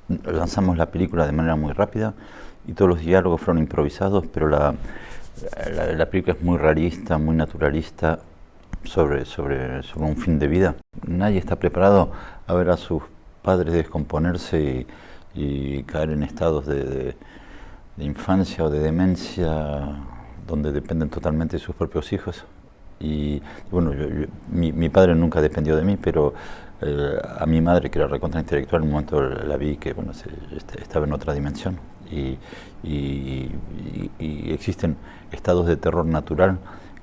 lanzamos la película de manera muy rápida y todos los diálogos fueron improvisados, pero la película es muy realista, muy naturalista sobre un fin de vida. Nadie está preparado a ver a sus padres descomponerse y caer en estados de infancia o de demencia donde dependen totalmente de sus propios hijos. Y bueno, mi padre nunca dependió de mí, pero a mi madre, que era recontra intelectual, en un momento la vi que bueno, estaba en otra dimensión. Y existen estados de terror natural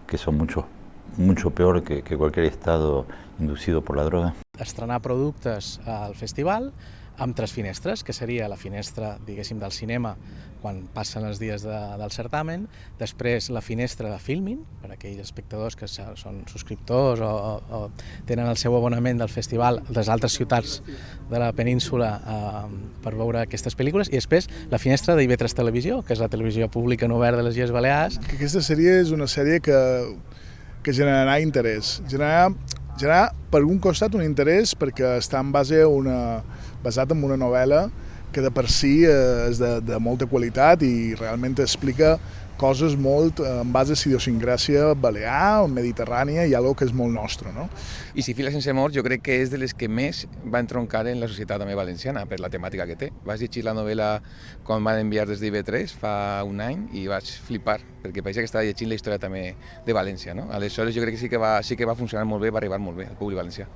que son mucho peor que cualquier estado inducido por la droga. Estrenar productes al festival amb tres finestres, que seria la finestra, diguéssim, del cinema quan passen els dies del certamen, després la finestra de Filmin, per a aquells espectadors que són subscriptors o tenen el seu abonament del festival de les altres ciutats de la península per veure aquestes pel·lícules, i després la finestra d'IV3 Televisió, que és la televisió pública en obert de les Illes Balears. Aquesta sèrie és una sèrie que generarà interès. Generarà per un costat un interès perquè està basat en una novel·la que de per si és de molta qualitat i realment explica coses molt en base a idiosincràsia balear o mediterrània i algo que és molt nostre, no? I Si fila sense mort jo crec que és de les que més va entroncar en la societat també valenciana per la temàtica que té. Vaig llegir la novel·la quan van enviar des d'IV3 fa un any i vaig flipar perquè pareixia que estava llegint la història també de València, no? Aleshores jo crec que sí que va funcionar molt bé, va arribar molt bé al públic valencià.